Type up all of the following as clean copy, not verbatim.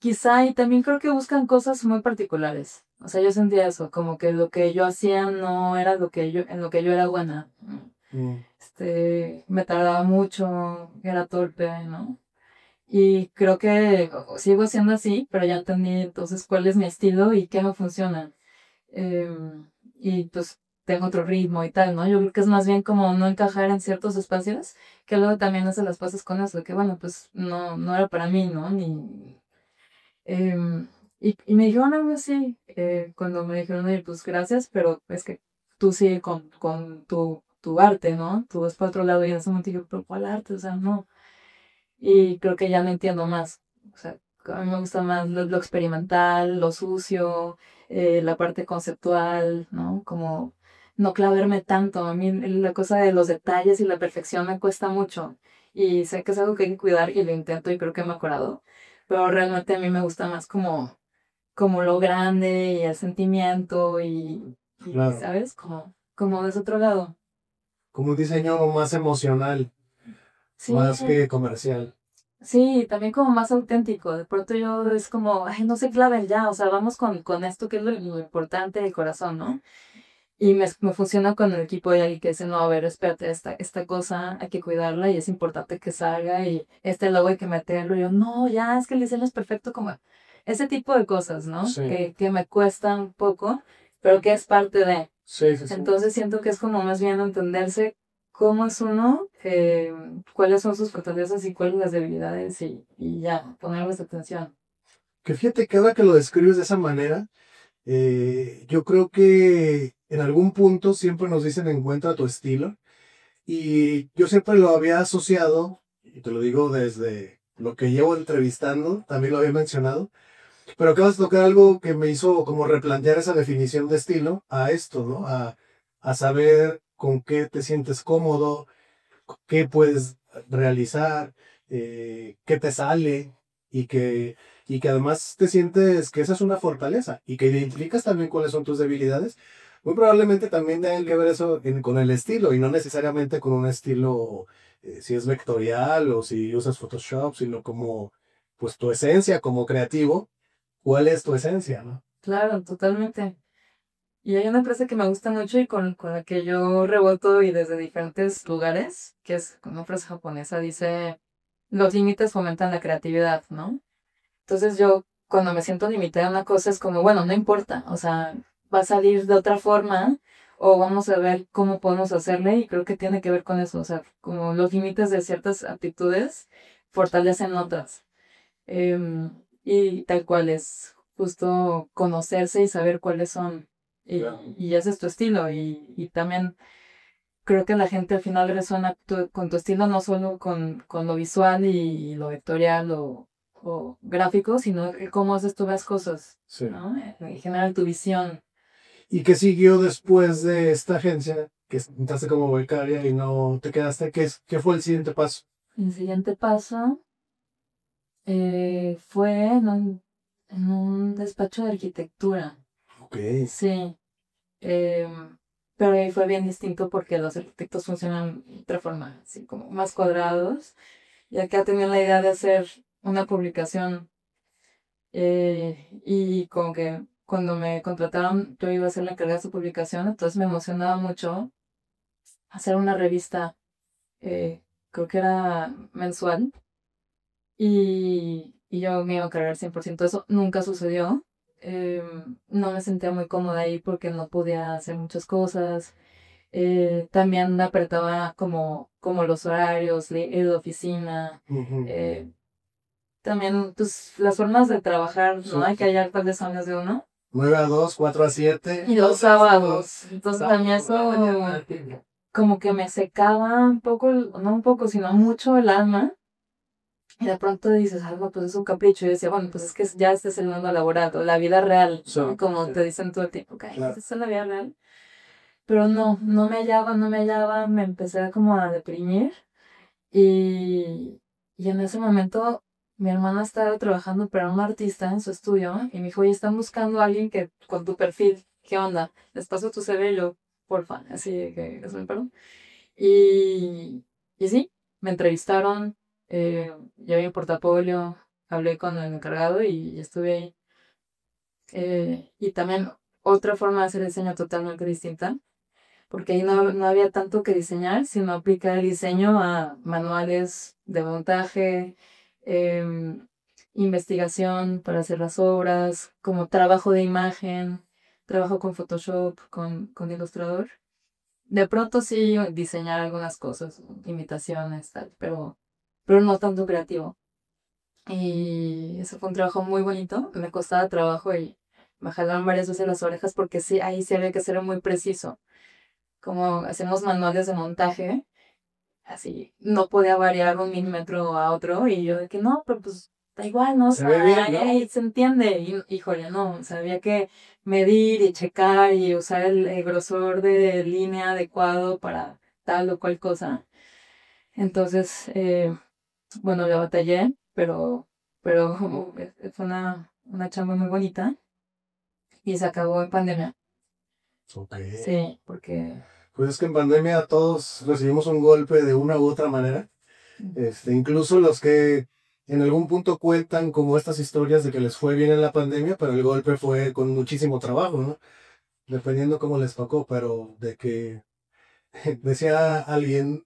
Quizá, y también creo que buscan cosas muy particulares. O sea, yo sentía eso, como que lo que yo hacía no era en lo que yo era buena. Mm, Me tardaba mucho, era torpe, ¿no? Y creo que sigo siendo así, pero ya entendí entonces cuál es mi estilo y qué me funciona. Y pues tengo otro ritmo y tal, ¿no? Yo creo que es más bien como no encajar en ciertos espacios, que luego también hace las paces con eso, que bueno, pues no era para mí, ¿no? Em, y me dijeron algo así, cuando me dijeron, oye, pues gracias, pero es que tú sigue con tu arte, ¿no? Tú vas para otro lado y en ese momento dije, pero ¿cuál arte? O sea, no. Y creo que ya lo entiendo más. O sea, a mí me gusta más lo experimental, lo sucio, la parte conceptual, ¿no? Como no clavarme tanto. A mí la cosa de los detalles y la perfección me cuesta mucho. Y sé que es algo que hay que cuidar y lo intento y creo que he mejorado. Pero realmente a mí me gusta más como lo grande y el sentimiento y claro, ¿sabes? Como de ese otro lado. como un diseño más emocional, Sí, más que comercial. sí, también como más auténtico. De pronto yo es como, ay, no se claven ya, o sea, vamos con esto que es lo importante del corazón, ¿no? Y me funciona con el equipo de alguien que dice, no, a ver, espérate, esta cosa hay que cuidarla y es importante que salga y este logo hay que meterlo. Y yo, no, ya, es que el diseño es perfecto, como ese tipo de cosas, ¿no? Sí, Que me cuestan un poco, pero que es parte de. sí, sí, sí. Entonces siento que es como más bien entenderse cómo es uno, cuáles son sus fortalezas y cuáles las debilidades y ya, ponerles atención. Que fíjate que ahora que lo describes de esa manera, yo creo que en algún punto siempre nos dicen encuentra tu estilo. Y yo siempre lo había asociado, y te lo digo desde lo que llevo entrevistando, también lo había mencionado, pero acabas de tocar algo que me hizo como replantear esa definición de estilo a esto, ¿no? A saber con qué te sientes cómodo, qué puedes realizar, qué te sale y que además te sientes que esa es una fortaleza y que identificas también cuáles son tus debilidades. Muy probablemente también tenga que ver eso con el estilo y no necesariamente con un estilo, si es vectorial o si usas Photoshop, sino como pues tu esencia como creativo. ¿Cuál es tu esencia, no? Claro, totalmente. Y hay una frase que me gusta mucho y con la que yo reboto y desde diferentes lugares, que es una frase japonesa, dice, los límites fomentan la creatividad, ¿no? Entonces yo cuando me siento limitada a una cosa es como, bueno, no importa, o sea, va a salir de otra forma o vamos a ver cómo podemos hacerle y creo que tiene que ver con eso, o sea, como los límites de ciertas aptitudes fortalecen otras. Y tal cual es justo conocerse y saber cuáles son. Claro. Y ese es tu estilo. Y también creo que la gente al final resuena con tu estilo no solo con lo visual y lo vectorial o gráfico, sino el cómo haces tú las cosas, Sí. ¿no? En general tu visión. ¿Y qué siguió después de esta agencia? Que entraste como becaria y no te quedaste. ¿Qué fue el siguiente paso? El siguiente paso fue en un despacho de arquitectura. Ok, Sí. Pero ahí fue bien distinto porque los arquitectos funcionan de otra forma, así como más cuadrados. Y acá tenían la idea de hacer una publicación y como que cuando me contrataron yo iba a ser la encargada de su publicación, entonces me emocionaba mucho hacer una revista, creo que era mensual, y yo me iba a encargar 100% de eso. Nunca sucedió. No me sentía muy cómoda ahí porque no podía hacer muchas cosas. También apretaba como los horarios, ir de oficina. ujú. eh, También, pues, las formas de trabajar, ¿no? Hay que hallar cuáles son las de uno. 9 a 2, 4 a 7. Y los sábados. Entonces, a mí eso como que me secaba un poco, no un poco, sino mucho el alma. Y de pronto dices, algo, pues es un capricho. Y yo decía, bueno, pues es que ya este es el mundo laboral, o la vida real, ¿no? Como te dicen todo el tiempo, ok, Claro. esta es la vida real. Pero no me hallaba, no me hallaba, me empecé como a deprimir. Y en ese momento mi hermana estaba trabajando para un artista en su estudio y me dijo, oye, están buscando a alguien que con tu perfil, ¿qué onda? Les paso tu CV y yo, porfa, así de que es mi perdón. Y sí, me entrevistaron, llevé mi portafolio, hablé con el encargado y estuve ahí. Y también otra forma de hacer diseño totalmente distinta, porque ahí no había tanto que diseñar, sino aplicar el diseño a manuales de montaje, em, investigación para hacer las obras, como trabajo de imagen, trabajo con Photoshop, con Illustrator. De pronto sí diseñar algunas cosas, imitaciones, tal, pero no tanto creativo. Y eso fue un trabajo muy bonito, me costaba trabajo y me jalaron varias veces las orejas porque sí, ahí sí había que ser muy preciso. Como hacemos manuales de montaje, así no podía variar un milímetro a otro y yo de que no, pero pues da igual, ¿no? O Se sea, ve bien, ahí, ¿no? ahí se entiende. Y híjole, no, o sea, había que medir y checar y usar el grosor de línea adecuado para tal o cual cosa. Entonces, bueno, la batallé, pero fue una chamba muy bonita y se acabó en pandemia. Ok. Sí, porque Pues es que en pandemia todos recibimos un golpe de una u otra manera. Incluso los que en algún punto cuentan como estas historias de que les fue bien en la pandemia, pero el golpe fue con muchísimo trabajo, ¿no? Dependiendo cómo les tocó, pero de que decía alguien,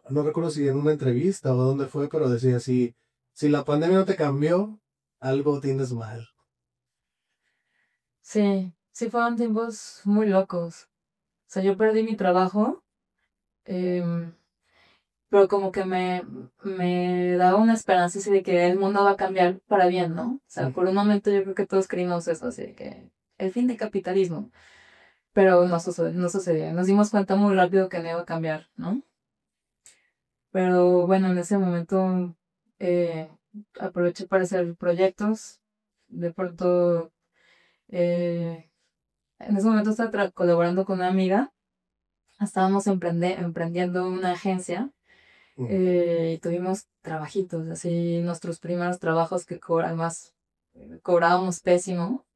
no recuerdo si en una entrevista o dónde fue, pero decía si la pandemia no te cambió, algo tienes mal. sí fueron tiempos muy locos. O sea, yo perdí mi trabajo, em, pero como que me daba una esperanza así de que el mundo va a cambiar para bien, ¿no? O sea, por un momento yo creo que todos creímos eso, así de que el fin del capitalismo, pero no sucedió. Nos dimos cuenta muy rápido que no iba a cambiar, ¿no? Pero bueno, en ese momento eh, aproveché para hacer proyectos. De pronto, eh, en ese momento estaba colaborando con una amiga. Estábamos emprendiendo una agencia y tuvimos trabajitos, así nuestros primeros trabajos que además cobrábamos pésimo,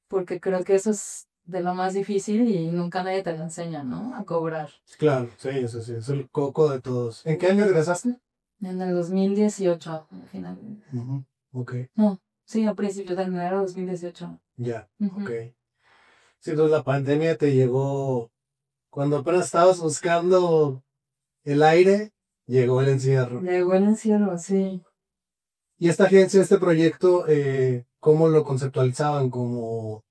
porque creo que eso es de lo más difícil y nunca nadie te lo enseña, ¿no? A cobrar. Claro, sí, eso sí, es el coco de todos. ¿En qué año egresaste? En el 2018, al final. Ujú. Ok, No, sí, a principios de enero de 2018. ya, ok. Ujú. Sí, entonces la pandemia te llegó cuando apenas estabas buscando el aire, llegó el encierro. Llegó el encierro, sí. Y esta agencia, este proyecto, ¿cómo lo conceptualizaban? Como,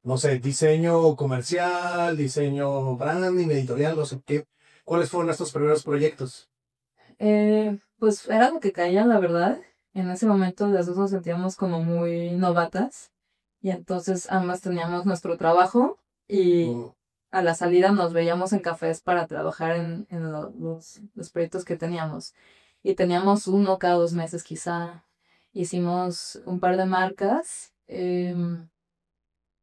no sé, diseño comercial, diseño branding, editorial, no sé qué. ¿Cuáles fueron estos primeros proyectos? Pues era lo que caía, la verdad. En ese momento las dos nos sentíamos como muy novatas y entonces ambas teníamos nuestro trabajo y Mm, a la salida nos veíamos en cafés para trabajar en los proyectos que teníamos. Y teníamos uno cada 2 meses quizá. Hicimos un par de marcas,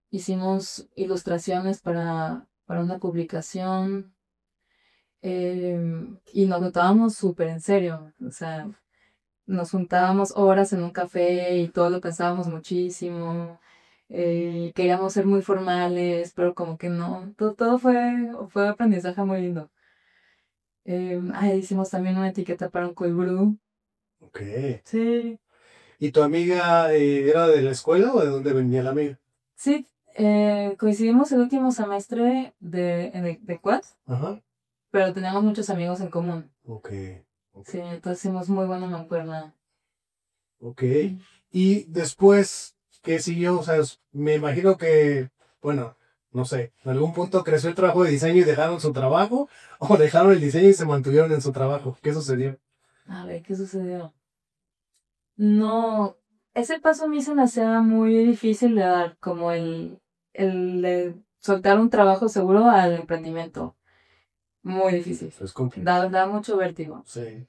hicimos ilustraciones para una publicación. Y nos lo tomábamos súper en serio, o sea, nos juntábamos horas en un café y todo lo pensábamos muchísimo, queríamos ser muy formales, pero como que no, todo fue aprendizaje muy lindo. Hicimos también una etiqueta para un cold brew. ok. Sí, ¿Y tu amiga era de la escuela o de dónde venía la amiga? sí, coincidimos el último semestre de Quad, Ajá. pero teníamos muchos amigos en común. Ok, ok, Sí, entonces hicimos muy buena mancuerna. ok. Y después, ¿qué siguió? O sea, me imagino que, bueno, no sé, en algún punto creció el trabajo de diseño y dejaron su trabajo, o dejaron el diseño y se mantuvieron en su trabajo. ¿Qué sucedió? A ver, ¿qué sucedió? No, ese paso a mí se me hacía muy difícil de dar, como el de soltar un trabajo seguro al emprendimiento. Muy difícil. Es complicado. Da mucho vértigo. Sí.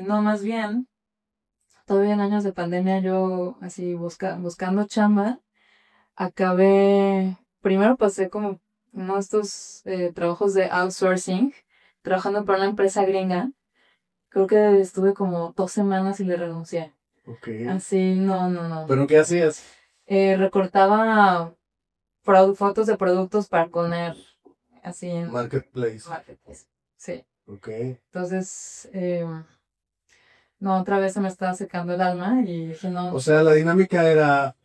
No, más bien, todavía en años de pandemia yo así buscando chamba, primero pasé como uno de estos trabajos de outsourcing, trabajando para una empresa gringa. Creo que estuve como 2 semanas y le renuncié. Ok. Así, no, no, no. ¿Pero qué hacías? Recortaba fotos de productos para poner así en Marketplace. Marketplace. Sí. Ok. Entonces, no, otra vez se me estaba secando el alma y dije, no. O sea, la dinámica era,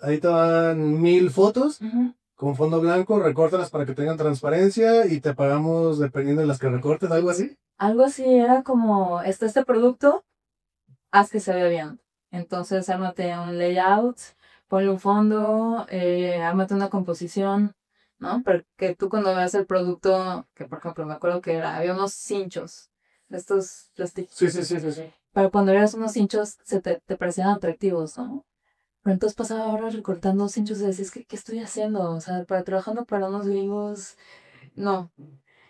ahí te van 1000 fotos Ujú. con fondo blanco, recórtalas para que tengan transparencia y te pagamos dependiendo de las que recortes, algo así. Algo así era como, está este producto, haz que se vea bien. Entonces, ármate un layout, ponle un fondo, ármate una composición, ¿no? Pero que tú cuando veas el producto, que por ejemplo me acuerdo que había unos cinchos, de estos plásticos. Sí, sí, sí, sí, sí. Pero cuando veas unos cinchos, te parecían atractivos, ¿no? Pero entonces pasaba horas recortando cinchos y decías, ¿qué estoy haciendo? O sea, trabajando para unos gringos, no.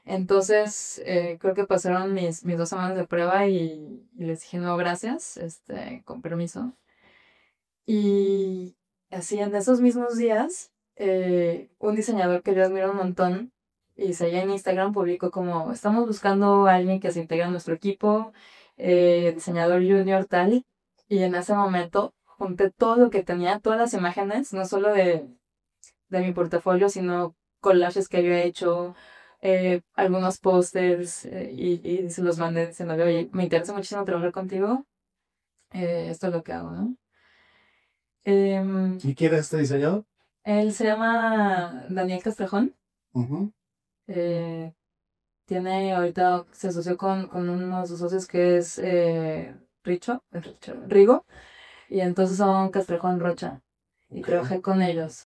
Entonces, creo que pasaron mis 2 semanas de prueba y les dije, no, gracias, con permiso. Y así en esos mismos días, un diseñador que yo admiro un montón y seguía en Instagram publicó como, estamos buscando a alguien que se integre a nuestro equipo, diseñador junior tal, y en ese momento junté todo lo que tenía, todas las imágenes, no solo de mi portafolio, sino collages que había hecho, algunos pósters, y se los mandé diciendo, oye, me interesa muchísimo trabajar contigo, esto es lo que hago, ¿no? Em, ¿Y quién es este diseñador? Él se llama Daniel Castrejón. Ujú. eh, Tiene ahorita, se asoció con uno de sus socios que es Rigo, y entonces son Castrejón Rocha. Y Ok. trabajé con ellos.